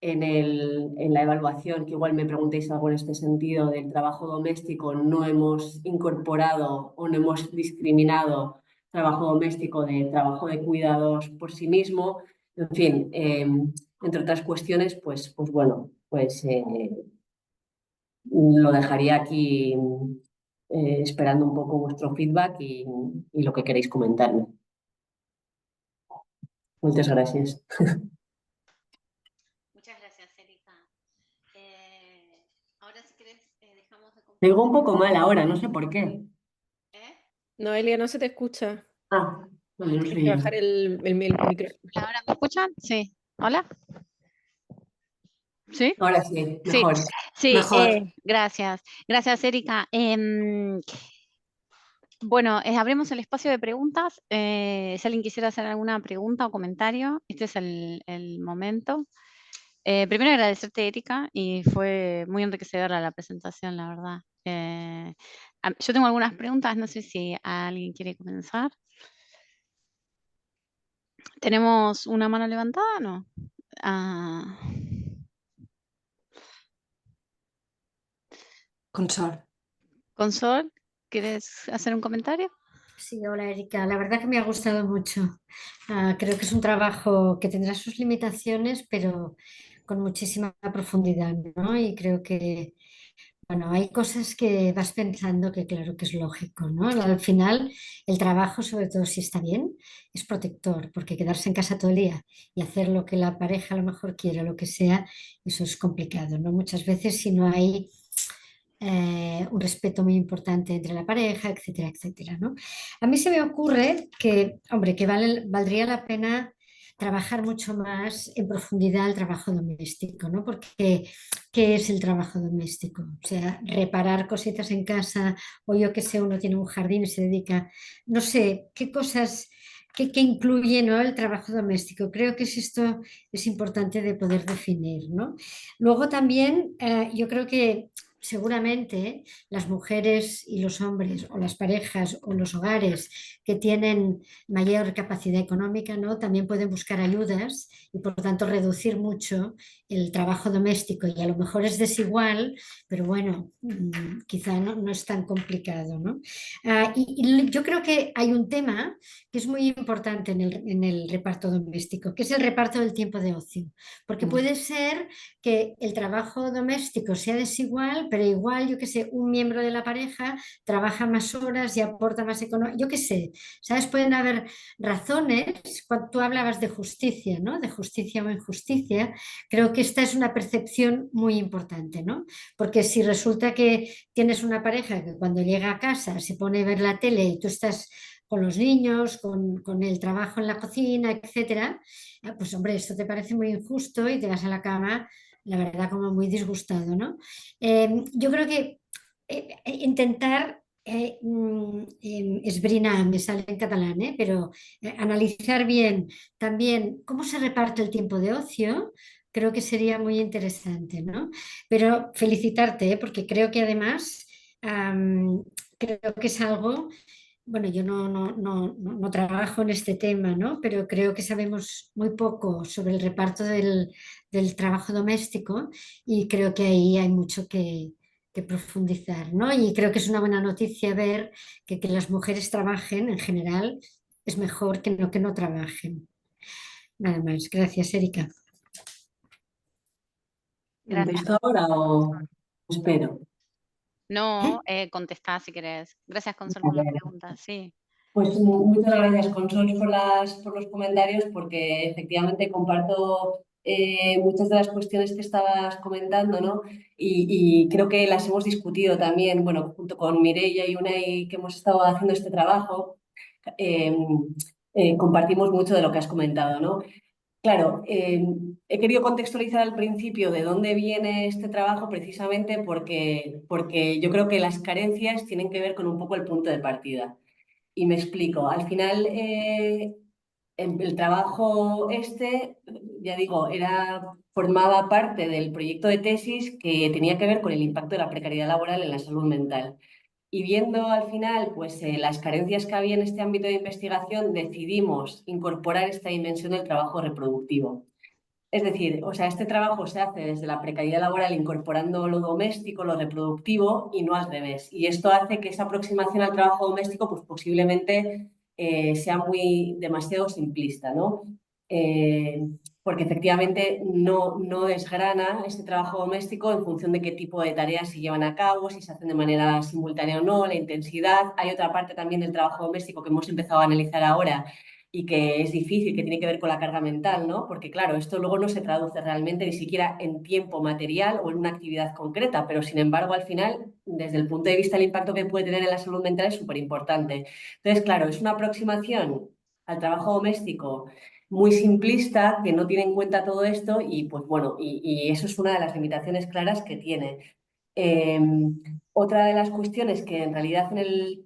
en la evaluación, que igual me preguntéis algo en este sentido, del trabajo doméstico, no hemos incorporado o no hemos discriminado trabajo doméstico de trabajo de cuidados por sí mismo. En fin, entre otras cuestiones, pues bueno, pues lo dejaría aquí esperando un poco vuestro feedback y lo que queréis comentarme. Muchas gracias. Muchas gracias, Erika. Ahora, si querés, dejamos de Me digo un compartir. poco mal ahora, no sé por qué. ¿Eh? Noelia, no se te escucha. Ah, vale, no Tienes sé que yo. bajar el micrófono. ¿Ahora me escuchan? Sí. ¿Hola? ¿Sí? Ahora sí, Sí, mejor. sí, Mejor. gracias. Gracias, Erika. Bueno, abrimos el espacio de preguntas. Si alguien quisiera hacer alguna pregunta o comentario, este es el momento. Primero agradecerte, Erika, y fue muy enriquecedora la presentación, la verdad. Yo tengo algunas preguntas, no sé si alguien quiere comenzar. ¿Tenemos una mano levantada? No. Ah, Consol. Consol, ¿quieres hacer un comentario? Sí, hola Erika, la verdad que me ha gustado mucho. Creo que es un trabajo que tendrá sus limitaciones, pero con muchísima profundidad, ¿no? Y creo que, bueno, hay cosas que vas pensando que claro que es lógico, ¿no? Al final, el trabajo, sobre todo si está bien, es protector, porque quedarse en casa todo el día y hacer lo que la pareja a lo mejor quiere, lo que sea, eso es complicado, ¿no? Muchas veces si no hay un respeto muy importante entre la pareja, etcétera, etcétera, ¿no? A mí se me ocurre que, hombre, que valdría la pena trabajar mucho más en profundidad el trabajo doméstico, ¿no? Porque, ¿qué es el trabajo doméstico? O sea, reparar cositas en casa, o yo que sé, uno tiene un jardín y se dedica, no sé, qué cosas, qué incluye, ¿no? El trabajo doméstico. Creo que esto es importante de poder definir, ¿no? Luego también, yo creo que seguramente las mujeres y los hombres o las parejas o los hogares que tienen mayor capacidad económica, ¿no? También pueden buscar ayudas y por lo tanto reducir mucho el trabajo doméstico y a lo mejor es desigual, pero bueno, quizá no es tan complicado, ¿no? Y yo creo que hay un tema que es muy importante en el reparto doméstico, que es el reparto del tiempo de ocio, porque puede ser que el trabajo doméstico sea desigual, pero igual, yo qué sé, un miembro de la pareja trabaja más horas y aporta más económico, yo qué sé, ¿sabes? Pueden haber razones, cuando tú hablabas de justicia, ¿no? De justicia o injusticia, creo que esta es una percepción muy importante, ¿no? Porque si resulta que tienes una pareja que cuando llega a casa se pone a ver la tele y tú estás con los niños, con el trabajo en la cocina, etcétera, pues hombre, esto te parece muy injusto y te vas a la cama, la verdad, como muy disgustado, ¿no? Yo creo que intentar esbrinar, me sale en catalán, pero analizar bien también cómo se reparte el tiempo de ocio, creo que sería muy interesante, ¿no? Pero felicitarte, porque creo que además creo que es algo, bueno, yo no trabajo en este tema, ¿no? Pero creo que sabemos muy poco sobre el reparto del trabajo doméstico y creo que ahí hay mucho que profundizar, ¿no? Y creo que es una buena noticia ver que las mujeres trabajen en general es mejor que no trabajen. Nada más. Gracias, Erika. Gracias. ¿Contesto ahora o espero? No, contestá si querés. Gracias, Consol, por la Vale. pregunta. Sí. Pues muchas gracias, Consol, por los comentarios, porque efectivamente comparto muchas de las cuestiones que estabas comentando, ¿no? Y creo que las hemos discutido también, bueno, junto con Mireia y Unai, que hemos estado haciendo este trabajo, eh, compartimos mucho de lo que has comentado, ¿no? Claro, he querido contextualizar al principio de dónde viene este trabajo precisamente porque yo creo que las carencias tienen que ver con un poco el punto de partida. Y me explico. Al final, el trabajo este, ya digo, formaba parte del proyecto de tesis que tenía que ver con el impacto de la precariedad laboral en la salud mental. Y viendo al final pues, las carencias que había en este ámbito de investigación, decidimos incorporar esta dimensión del trabajo reproductivo. Es decir, o sea, este trabajo se hace desde la precariedad laboral incorporando lo doméstico, lo reproductivo y no al revés. Y esto hace que esa aproximación al trabajo doméstico pues posiblemente sea muy demasiado simplista, ¿no? Eh, Porque efectivamente no desgrana este trabajo doméstico en función de qué tipo de tareas se llevan a cabo, si se hacen de manera simultánea o no, la intensidad. Hay otra parte también del trabajo doméstico que hemos empezado a analizar ahora y que es difícil, que tiene que ver con la carga mental, ¿no? Porque claro, esto luego no se traduce realmente ni siquiera en tiempo material o en una actividad concreta, pero sin embargo al final, desde el punto de vista del impacto que puede tener en la salud mental es súper importante. Entonces, claro, es una aproximación al trabajo doméstico muy simplista, que no tiene en cuenta todo esto y pues bueno, y eso es una de las limitaciones claras que tiene. Eh, Otra de las cuestiones que en realidad en el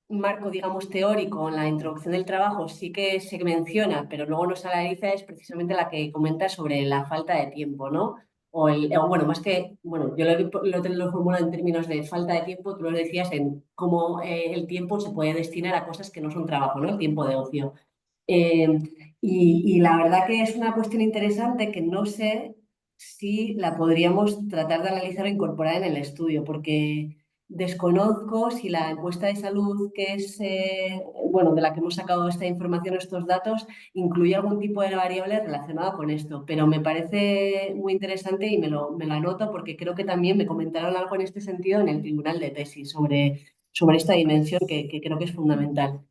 marco, digamos, teórico, en la introducción del trabajo sí que se menciona, pero luego no se analiza, es precisamente la que comenta sobre la falta de tiempo, ¿no? O bueno, más que, bueno, yo lo formulo en términos de falta de tiempo, tú lo decías en cómo el tiempo se puede destinar a cosas que no son trabajo, ¿no? El tiempo de ocio. Eh, y la verdad que es una cuestión interesante que no sé si la podríamos tratar de analizar o incorporar en el estudio, porque desconozco si la encuesta de salud que es, bueno, de la que hemos sacado esta información, estos datos, incluye algún tipo de variable relacionada con esto, pero me parece muy interesante y me lo anoto porque creo que también me comentaron algo en este sentido en el tribunal de tesis sobre esta dimensión que creo que es fundamental.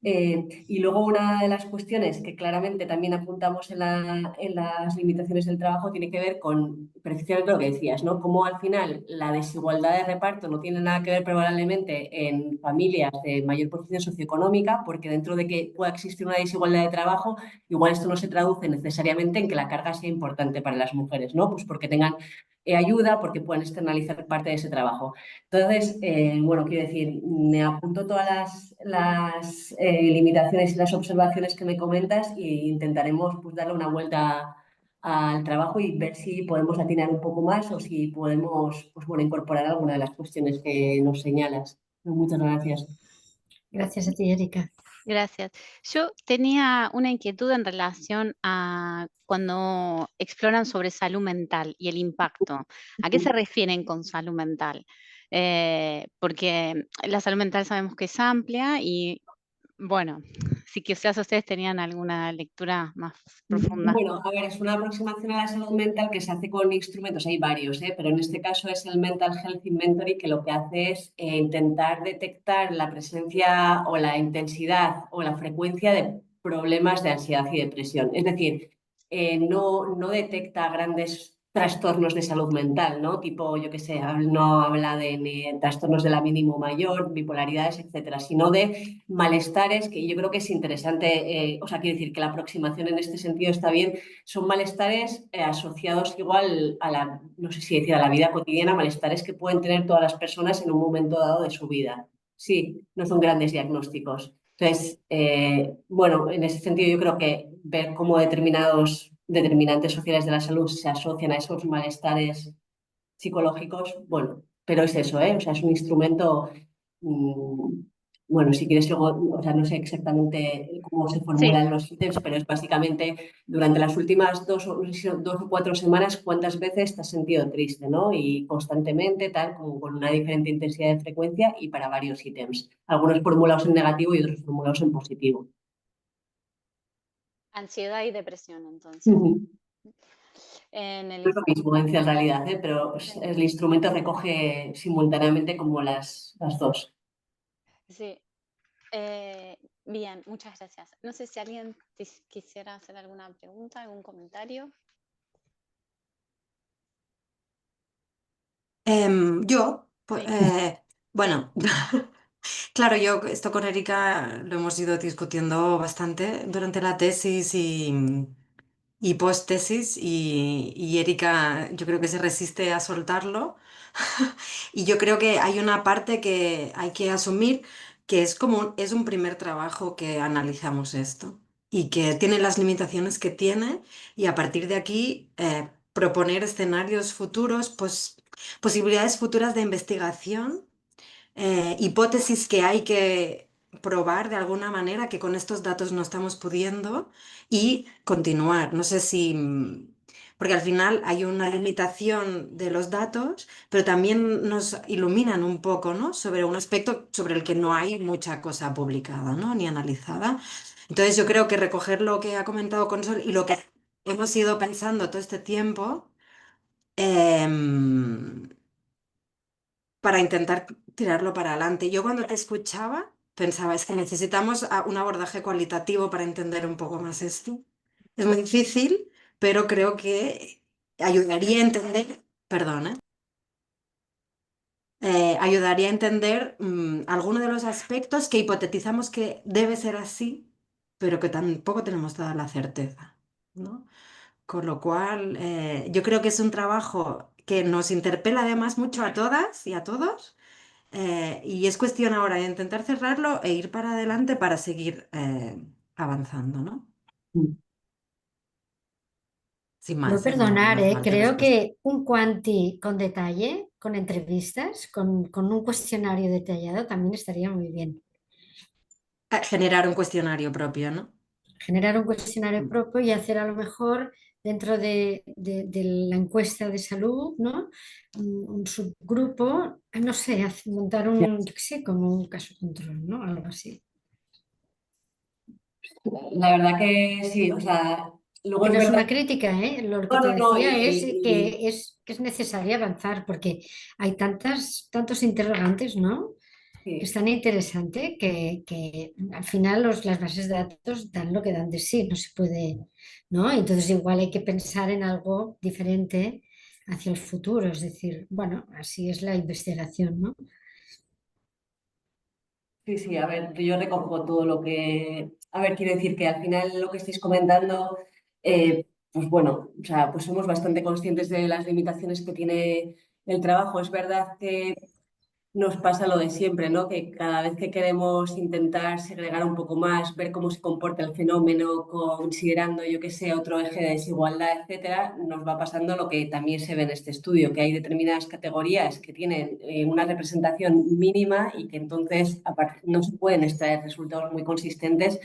Y luego una de las cuestiones que claramente también apuntamos en las limitaciones del trabajo tiene que ver con precisamente lo que decías, ¿no? Cómo al final la desigualdad de reparto no tiene nada que ver probablemente en familias de mayor posición socioeconómica, porque dentro de que pueda existir una desigualdad de trabajo, igual esto no se traduce necesariamente en que la carga sea importante para las mujeres, ¿no? Pues porque tengan ayuda, porque puedan externalizar parte de ese trabajo. Entonces, bueno, quiero decir, me apunto todas las limitaciones y las observaciones que me comentas e intentaremos pues, darle una vuelta al trabajo y ver si podemos atinar un poco más o si podemos pues, bueno, incorporar alguna de las cuestiones que nos señalas. Muchas gracias. Gracias a ti, Erika. Gracias. Yo tenía una inquietud en relación a cuando exploran sobre salud mental y el impacto. ¿A qué se refieren con salud mental? Porque la salud mental sabemos que es amplia y, bueno, si quizás ustedes tenían alguna lectura más profunda. Bueno, a ver, es una aproximación a la salud mental que se hace con instrumentos, hay varios, pero en este caso es el Mental Health Inventory que lo que hace es intentar detectar la presencia o la intensidad o la frecuencia de problemas de ansiedad y depresión. Es decir, no detecta grandes trastornos de salud mental, ¿no? Tipo, yo qué sé, no habla de ni trastornos de la mínimo mayor, bipolaridades, etcétera, sino de malestares que yo creo que es interesante, o sea, quiero decir que la aproximación en este sentido está bien, son malestares asociados igual a la, no sé si decir, a la vida cotidiana, malestares que pueden tener todas las personas en un momento dado de su vida. Sí, no son grandes diagnósticos. Entonces, bueno, en ese sentido yo creo que ver cómo determinados determinantes sociales de la salud se asocian a esos malestares psicológicos, bueno, pero es eso, ¿eh? O sea, es un instrumento, mm, bueno, si quieres luego, o sea, no sé exactamente cómo se Sí, formulan los ítems, pero es básicamente durante las últimas dos o cuatro semanas cuántas veces te has sentido triste, ¿no? Y constantemente, tal, como con una diferente intensidad de frecuencia y para varios ítems. Algunos formulados en negativo y otros formulados en positivo. ansiedad y depresión, entonces. Ujú. En No el, es lo mismo en realidad, ¿eh? Pero el instrumento recoge simultáneamente como las dos. sí. Bien, muchas gracias. No sé si alguien quisiera hacer alguna pregunta, algún comentario. Yo, pues, Sí. bueno, claro, yo esto con Erika lo hemos ido discutiendo bastante durante la tesis y post-tesis y Erika yo creo que se resiste a soltarlo y yo creo que hay una parte que hay que asumir que es como es un primer trabajo que analizamos esto y que tiene las limitaciones que tiene y a partir de aquí proponer escenarios futuros, pues posibilidades futuras de investigación, hipótesis que hay que probar de alguna manera que con estos datos no estamos pudiendo y continuar. No sé porque al final hay una limitación de los datos, pero también nos iluminan un poco, ¿no? Sobre un aspecto sobre el que no hay mucha cosa publicada, ¿no? Ni analizada. Entonces yo creo que recoger lo que ha comentado Consol y lo que hemos ido pensando todo este tiempo, em, para intentar tirarlo para adelante. Yo cuando te escuchaba pensaba, es que necesitamos un abordaje cualitativo para entender un poco más esto. Es muy difícil, pero creo que ayudaría a entender, perdón, ayudaría a entender algunos de los aspectos que hipotetizamos que debe ser así, pero que tampoco tenemos toda la certeza, ¿no? Con lo cual, yo creo que es un trabajo que nos interpela además mucho a todas y a todos, y es cuestión ahora de intentar cerrarlo e ir para adelante para seguir avanzando, ¿no? Mm. Sin Puedo más, perdonar, no hace falta creo respuesta. que un cuanti con detalle, con entrevistas, con un cuestionario detallado también estaría muy bien. Generar un cuestionario propio, ¿no? Generar un cuestionario propio y hacer a lo mejor dentro de la encuesta de salud, ¿no? Un subgrupo, no sé, montar un, yo qué sé, como un caso control, ¿no? Algo así. La verdad que sí, o sea, luego Que es no es verdad. una crítica, ¿eh? Lo que No, te no, no, decía es que es necesario avanzar porque hay tantos interrogantes, ¿no? Que es sí. tan interesante que al final las bases de datos dan lo que dan de sí, no se puede, ¿no? Entonces igual hay que pensar en algo diferente hacia el futuro, es decir, bueno, así es la investigación, ¿no? Sí, sí, a ver, yo recojo todo lo que... A ver, quiero decir que al final lo que estáis comentando, pues bueno, o sea, pues somos bastante conscientes de las limitaciones que tiene el trabajo. Es verdad que nos pasa lo de siempre, ¿no? Que cada vez que queremos intentar segregar un poco más, ver cómo se comporta el fenómeno, considerando, yo qué sé, otro eje de desigualdad, etcétera, nos va pasando lo que también se ve en este estudio, que hay determinadas categorías que tienen una representación mínima y que entonces no se pueden extraer resultados muy consistentes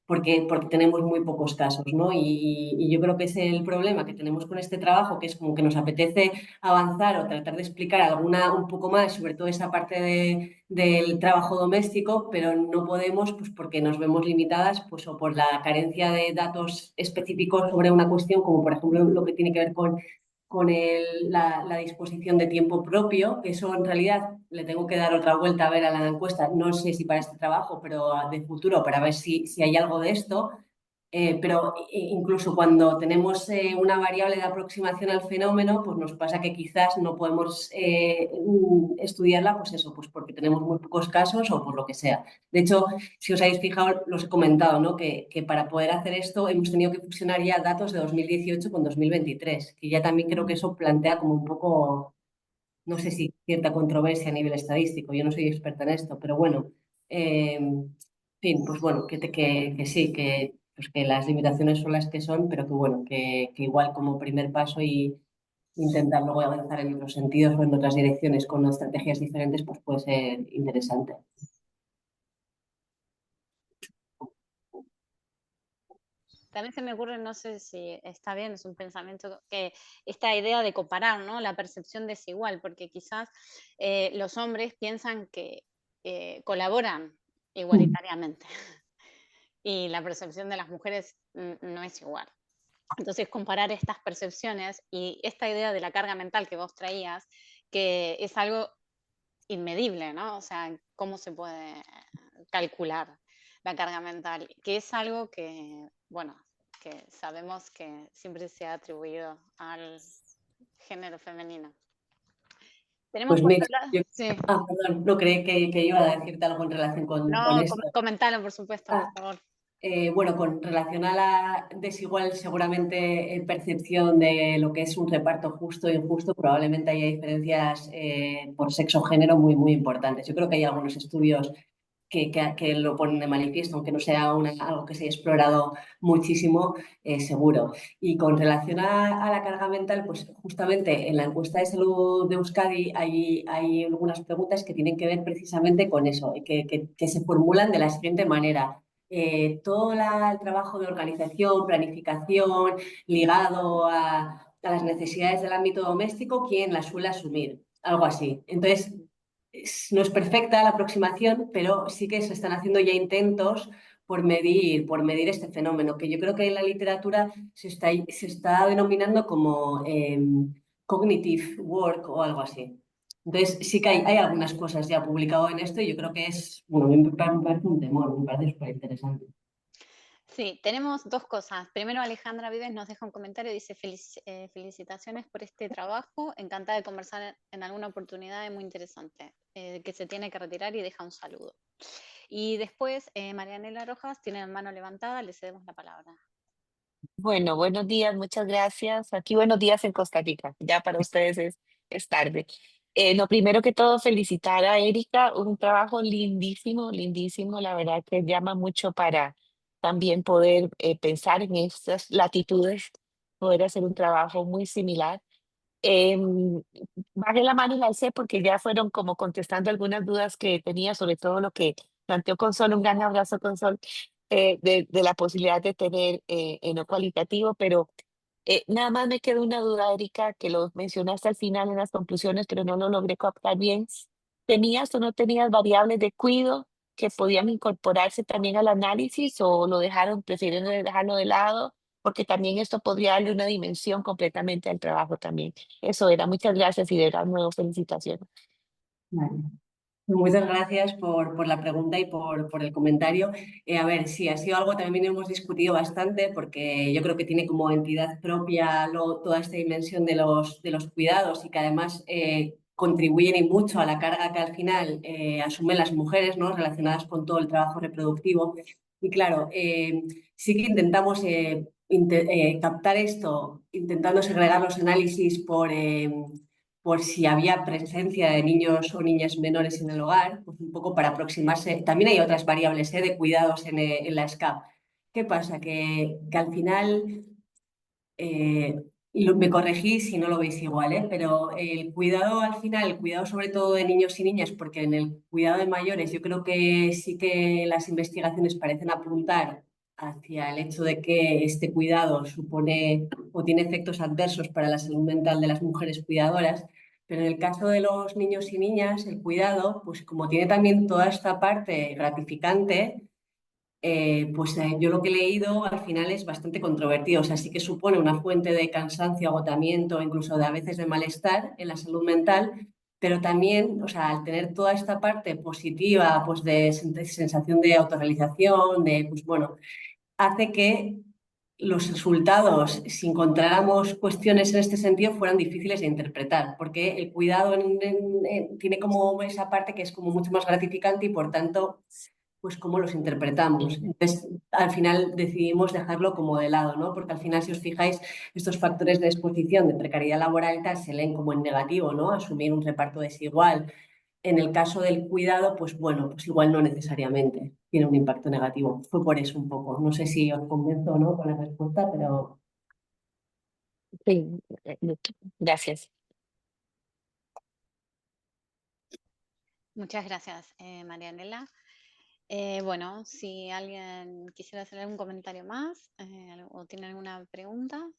porque tenemos muy pocos casos, ¿no? Y yo creo que es el problema que tenemos con este trabajo, que es como que nos apetece avanzar o tratar de explicar alguna un poco más, sobre todo esa parte del trabajo doméstico, pero no podemos pues porque nos vemos limitadas pues o por la carencia de datos específicos sobre una cuestión, como por ejemplo lo que tiene que ver con la disposición de tiempo propio, que eso en realidad le tengo que dar otra vuelta a ver a la encuesta, no sé si para este trabajo, pero de futuro, para ver si hay algo de esto. Pero incluso cuando tenemos una variable de aproximación al fenómeno, pues nos pasa que quizás no podemos estudiarla, pues eso, pues porque tenemos muy pocos casos o por lo que sea. De hecho, si os habéis fijado, los he comentado, ¿no? Que para poder hacer esto hemos tenido que fusionar ya datos de 2018 con 2023, que ya también creo que eso plantea como un poco, no sé si cierta controversia a nivel estadístico, yo no soy experta en esto, pero bueno, en fin, pues bueno, que sí, pues que las limitaciones son las que son, pero que bueno, que igual como primer paso y intentar luego avanzar en otros sentidos o en otras direcciones con estrategias diferentes, pues puede ser interesante. También se me ocurre, no sé si está bien, es un pensamiento, que esta idea de comparar, ¿no? La percepción desigual, porque quizás los hombres piensan que colaboran igualitariamente y la percepción de las mujeres no es igual. Entonces, comparar estas percepciones y esta idea de la carga mental que vos traías, que es algo inmedible, ¿no? O sea, ¿cómo se puede calcular la carga mental? Que es algo que, bueno, que sabemos que siempre se ha atribuido al género femenino. Tenemos Pues por mira, otro lado, sí, perdón, no creí que iba a decirte algo en relación con no, esto. comentalo, por supuesto, por Ah, favor. bueno, con relación a la desigual, seguramente percepción de lo que es un reparto justo e injusto, probablemente haya diferencias por sexo o género muy, muy importantes. Yo creo que hay algunos estudios que lo ponen de manifiesto, aunque no sea algo que se haya explorado muchísimo, seguro. Y con relación a la carga mental, pues justamente en la encuesta de salud de Euskadi hay algunas preguntas que tienen que ver precisamente con eso, que se formulan de la siguiente manera. Todo el trabajo de organización, planificación, ligado a las necesidades del ámbito doméstico quien las suele asumir, algo así. Entonces, no es perfecta la aproximación, pero sí que se están haciendo ya intentos por medir este fenómeno, que yo creo que en la literatura se está denominando como cognitive work o algo así. Entonces, sí que hay algunas cosas ya publicado en esto y yo creo que es, bueno, me parece un temor, me parece súper interesante. Sí, tenemos dos cosas. Primero, Alejandra Vives nos deja un comentario, dice felicitaciones por este trabajo, encantada de conversar en alguna oportunidad, es muy interesante, que se tiene que retirar y deja un saludo. Y después, Marianela Rojas tiene la mano levantada, le cedemos la palabra. Bueno, buenos días, muchas gracias. Aquí buenos días en Costa Rica. Ya para ustedes es tarde. Lo primero que todo, felicitar a Erika, un trabajo lindísimo, lindísimo. La verdad que llama mucho para también poder pensar en estas latitudes, poder hacer un trabajo muy similar. Em, Bajé la mano y la alcé porque ya fueron como contestando algunas dudas que tenía, sobre todo lo que planteó Consol. Un gran abrazo, Consol, de la posibilidad de tener no cualitativo, pero nada más me quedó una duda, Erika, que lo mencionaste al final en las conclusiones, pero no lo logré captar bien. ¿Tenías o no tenías variables de cuidado que podían incorporarse también al análisis o lo dejaron, prefirieron dejarlo de lado? Porque también esto podría darle una dimensión completamente al trabajo también. Eso era. Muchas gracias y de verdad, nuevo felicitaciones. Vale. Muchas gracias por la pregunta y por el comentario. A ver, sí, ha sido algo que también hemos discutido bastante porque yo creo que tiene como entidad propia toda esta dimensión de los cuidados y que además contribuyen y mucho a la carga que al final asumen las mujeres, ¿no? Relacionadas con todo el trabajo reproductivo. Y claro, sí que intentamos captar esto, intentando segregar los análisis por si había presencia de niños o niñas menores en el hogar, pues un poco para aproximarse. También hay otras variables de cuidados en la SCAP. ¿Qué pasa? Que al final, me corregís si no lo veis igual, pero el cuidado al final, el cuidado sobre todo de niños y niñas, porque en el cuidado de mayores yo creo que sí que las investigaciones parecen apuntar hacia el hecho de que este cuidado supone o tiene efectos adversos para la salud mental de las mujeres cuidadoras, pero en el caso de los niños y niñas, el cuidado, pues como tiene también toda esta parte gratificante, yo lo que he leído al final es bastante controvertido, o sea, sí que supone una fuente de cansancio, agotamiento, incluso de a veces de malestar en la salud mental, pero también, o sea, al tener toda esta parte positiva, pues de sensación de autorrealización, de, pues bueno, hace que los resultados, si encontráramos cuestiones en este sentido, fueran difíciles de interpretar, porque el cuidado tiene como esa parte que es como mucho más gratificante y por tanto pues cómo los interpretamos. Entonces, al final decidimos dejarlo como de lado, ¿no? Porque al final, si os fijáis, estos factores de exposición, de precariedad laboral y tal, se leen como en negativo, ¿no? Asumir un reparto desigual. En el caso del cuidado, pues bueno, pues igual no necesariamente tiene un impacto negativo. Fue por eso un poco. No sé si os convenzo o no con la respuesta, pero Sí, gracias. Muchas gracias, Marianela. Bueno, si alguien quisiera hacer algún comentario más o tiene alguna pregunta.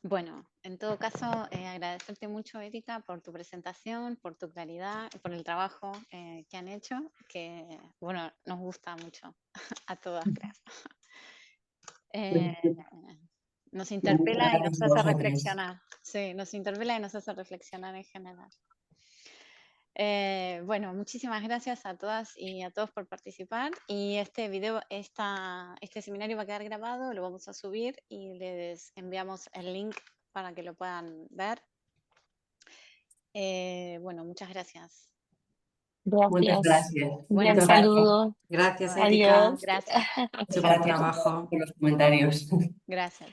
Bueno, en todo caso, agradecerte mucho, Erika, por tu presentación, por tu claridad, por el trabajo que han hecho, que, bueno, nos gusta mucho a todas, creo. Nos interpela y gracias nos a hace vosotros. reflexionar. Sí, nos interpela y nos hace reflexionar en general. Bueno, muchísimas gracias a todas y a todos por participar. Y este video, este seminario va a quedar grabado, lo vamos a subir y les enviamos el link para que lo puedan ver. Bueno, muchas gracias. Muchas Gracias. gracias. Un gran Muchas gracias. saludo. Gracias, Erika. Adiós. Gracias. Muchas Buen gracias trabajo. por los comentarios. Gracias.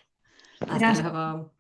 Hasta luego.